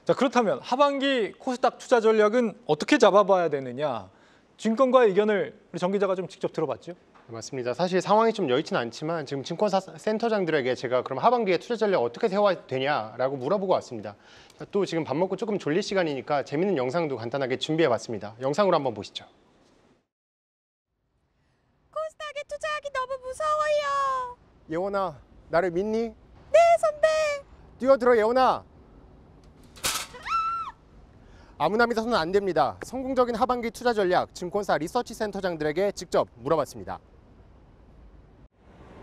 자, 그렇다면 하반기 코스닥 투자 전략은 어떻게 잡아봐야 되느냐? 증권가의 의견을 우리 정 기자가 좀 직접 들어봤죠? 맞습니다. 사실 상황이 좀 여의치는 않지만 지금 증권사 센터장들에게 제가 그럼 하반기에 투자 전략 어떻게 세워야 되냐라고 물어보고 왔습니다. 또 지금 밥 먹고 조금 졸릴 시간이니까 재밌는 영상도 간단하게 준비해봤습니다. 영상으로 한번 보시죠. 코스닥에 투자하기 너무 무서워요. 예원아, 나를 믿니? 네, 선배. 뛰어들어, 예원아. 아무나 믿어서는 안 됩니다. 성공적인 하반기 투자 전략 증권사 리서치 센터장들에게 직접 물어봤습니다.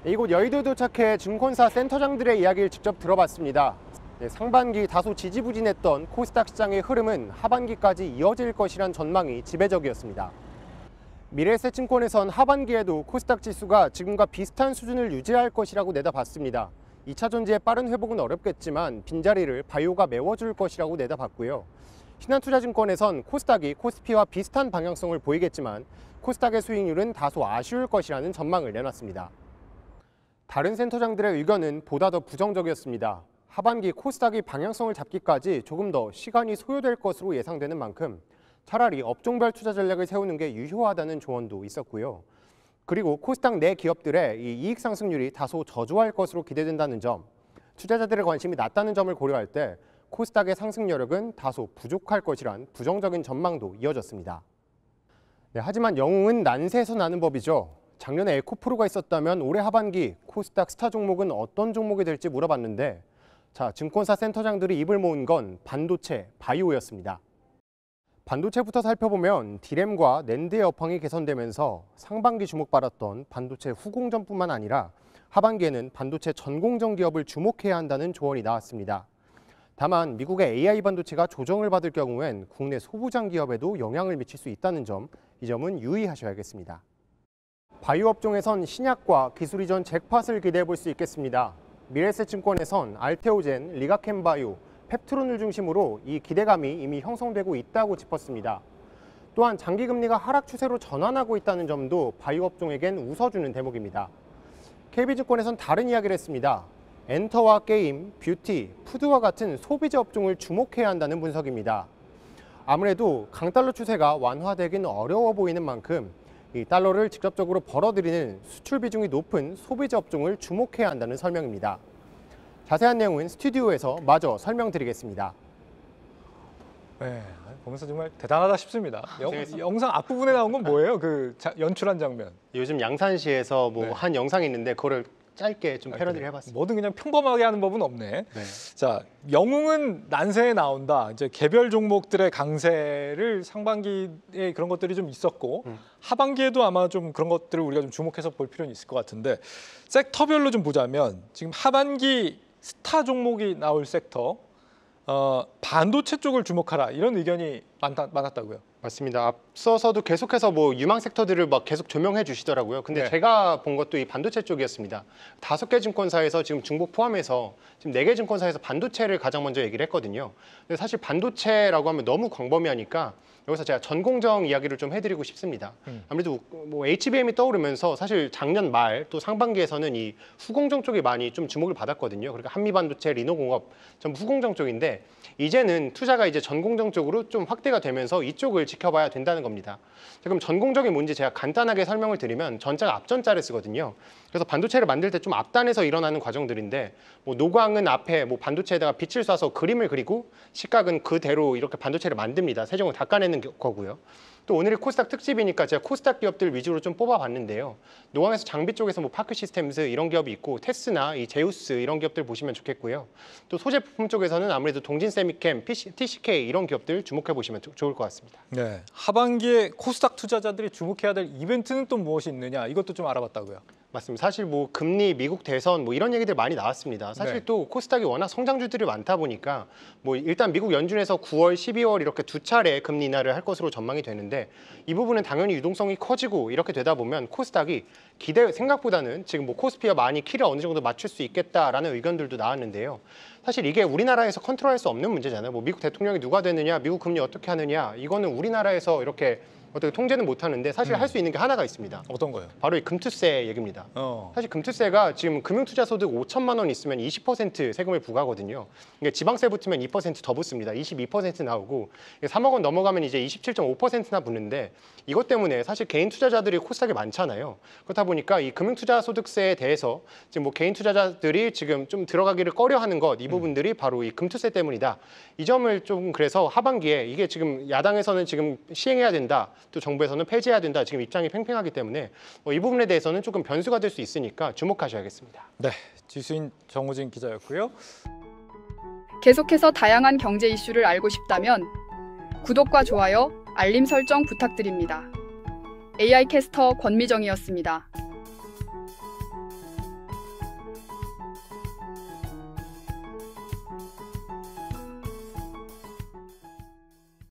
이곳 여의도에 도착해 증권사 센터장들의 이야기를 직접 들어봤습니다. 상반기 다소 지지부진했던 코스닥 시장의 흐름은 하반기까지 이어질 것이란 전망이 지배적이었습니다. 미래에셋증권에선 하반기에도 코스닥 지수가 지금과 비슷한 수준을 유지할 것이라고 내다봤습니다. 2차 전지의 빠른 회복은 어렵겠지만 빈자리를 바이오가 메워줄 것이라고 내다봤고요. 신한투자증권에선 코스닥이 코스피와 비슷한 방향성을 보이겠지만 코스닥의 수익률은 다소 아쉬울 것이라는 전망을 내놨습니다. 다른 센터장들의 의견은 보다 더 부정적이었습니다. 하반기 코스닥이 방향성을 잡기까지 조금 더 시간이 소요될 것으로 예상되는 만큼 차라리 업종별 투자 전략을 세우는 게 유효하다는 조언도 있었고요. 그리고 코스닥 내 기업들의 이 이익 상승률이 다소 저조할 것으로 기대된다는 점, 투자자들의 관심이 낮다는 점을 고려할 때 코스닥의 상승 여력은 다소 부족할 것이란 부정적인 전망도 이어졌습니다. 하지만 영웅은 난세에서 나는 법이죠. 작년에 에코프로가 있었다면 올해 하반기 코스닥 스타 종목은 어떤 종목이 될지 물어봤는데 증권사 센터장들이 입을 모은 건 반도체, 바이오였습니다. 반도체부터 살펴보면 디램과 낸드의 업황이 개선되면서 상반기 주목받았던 반도체 후공정뿐만 아니라 하반기에는 반도체 전공정 기업을 주목해야 한다는 조언이 나왔습니다. 다만 미국의 AI 반도체가 조정을 받을 경우엔 국내 소부장 기업에도 영향을 미칠 수 있다는 점, 이 점은 유의하셔야겠습니다. 바이오 업종에선 신약과 기술 이전 잭팟을 기대해 볼 수 있겠습니다. 미래에셋증권에선 알테오젠, 리가캠바이오, 펩트론을 중심으로 이 기대감이 이미 형성되고 있다고 짚었습니다. 또한 장기금리가 하락 추세로 전환하고 있다는 점도 바이오 업종에겐 웃어주는 대목입니다. KB증권에선 다른 이야기를 했습니다. 엔터와 게임, 뷰티, 푸드와 같은 소비재 업종을 주목해야 한다는 분석입니다. 아무래도 강달러 추세가 완화되긴 어려워 보이는 만큼 이 달러를 직접적으로 벌어들이는 수출 비중이 높은 소비재 업종을 주목해야 한다는 설명입니다. 자세한 내용은 스튜디오에서 마저 설명드리겠습니다. 네, 보면서 정말 대단하다 싶습니다. 영상 앞부분에 나온 건 뭐예요? 그 연출한 장면. 요즘 양산시에서 네. 한 영상이 있는데 그거를 짧게 좀 패러디를 해봤습니다. 뭐든 그냥 평범하게 하는 법은 없네. 자, 영웅은 난세에 나온다. 이제 개별 종목들의 강세를 상반기에 그런 것들이 좀 있었고 하반기에도 아마 좀 그런 것들을 우리가 좀 주목해서 볼 필요는 있을 것 같은데 섹터별로 좀 보자면 지금 하반기 스타 종목이 나올 섹터 반도체 쪽을 주목하라 이런 의견이 많았다고요. 맞습니다. 앞서서도 계속해서 유망 섹터들을 계속 조명해 주시더라고요. 근데 네. 제가 본 것도 이 반도체 쪽이었습니다. 5개 증권사에서 지금 중복 포함해서 지금 4개 증권사에서 반도체를 가장 먼저 얘기를 했거든요. 근데 사실 반도체라고 하면 너무 광범위하니까 여기서 제가 전공정 이야기를 좀 해드리고 싶습니다. 아무래도 HBM이 떠오르면서 사실 작년 말 또 상반기에서는 이 후공정 쪽이 많이 좀 주목을 받았거든요. 그러니까 한미반도체, 리노공업 전부 후공정 쪽인데 이제는 투자가 이제 전공정 쪽으로 좀 확대가 되면서 이쪽을 지켜봐야 된다는 겁니다. 자, 그럼 전공정이 뭔지 제가 간단하게 설명을 드리면 전자가 앞전자를 쓰거든요. 그래서 반도체를 만들 때 좀 앞단에서 일어나는 과정들인데 노광은 앞에 반도체에다가 빛을 쏴서 그림을 그리고 식각은 그대로 이렇게 반도체를 만듭니다. 세종을 닦아내는 거고요. 또 오늘이 코스닥 특집이니까 제가 코스닥 기업들 위주로 좀 뽑아봤는데요. 노광에서 장비 쪽에서 파크 시스템즈 이런 기업이 있고 테스나, 이 제우스 이런 기업들 보시면 좋겠고요. 또 소제품 쪽에서는 아무래도 동진세미캠, TCK 이런 기업들 주목해 보시면 좋을 것 같습니다. 네, 하반기에 코스닥 투자자들이 주목해야 될 이벤트는 또 무엇이 있느냐 이것도 좀 알아봤다고요. 맞습니다. 사실 금리, 미국 대선 이런 얘기들 많이 나왔습니다. 사실 네. 또 코스닥이 워낙 성장주들이 많다 보니까 일단 미국 연준에서 9월, 12월 이렇게 두 차례 금리 인하를 할 것으로 전망이 되는데 이 부분은 당연히 유동성이 커지고 이렇게 되다 보면 코스닥이 생각보다는 지금 뭐 코스피와 많이 키를 어느 정도 맞출 수 있겠다라는 의견들도 나왔는데요. 사실 이게 우리나라에서 컨트롤할 수 없는 문제잖아요. 뭐 미국 대통령이 누가 되느냐, 미국 금리 어떻게 하느냐, 이거는 우리나라에서 이렇게 어떻게 통제는 못하는데 사실 할 수 있는 게 하나가 있습니다. 어떤 거요? 바로 이 금투세 얘기입니다. 사실 금투세가 지금 금융투자소득 5천만 원 있으면 20% 세금을 부과하거든요. 이게 지방세 붙으면 2% 더 붙습니다. 22% 나오고 3억 원 넘어가면 이제 27.5%나 붙는데 이것 때문에 사실 개인 투자자들이 코스닥에 많잖아요. 그렇다 보니까 이 금융투자소득세에 대해서 지금 뭐 개인 투자자들이 지금 좀 들어가기를 꺼려하는 것, 이 부분들이 바로 이 금투세 때문이다. 이 점을 좀 그래서 하반기에 이게 지금 야당에서는 지금 시행해야 된다. 또 정부에서는 폐지해야 된다. 지금 입장이 팽팽하기 때문에 이 부분에 대해서는 조금 변수가 될 수 있으니까 주목하셔야겠습니다. 네, 지수인 정우진 기자였고요. 계속해서 다양한 경제 이슈를 알고 싶다면 구독과 좋아요, 알림 설정 부탁드립니다. AI 캐스터 권미정이었습니다.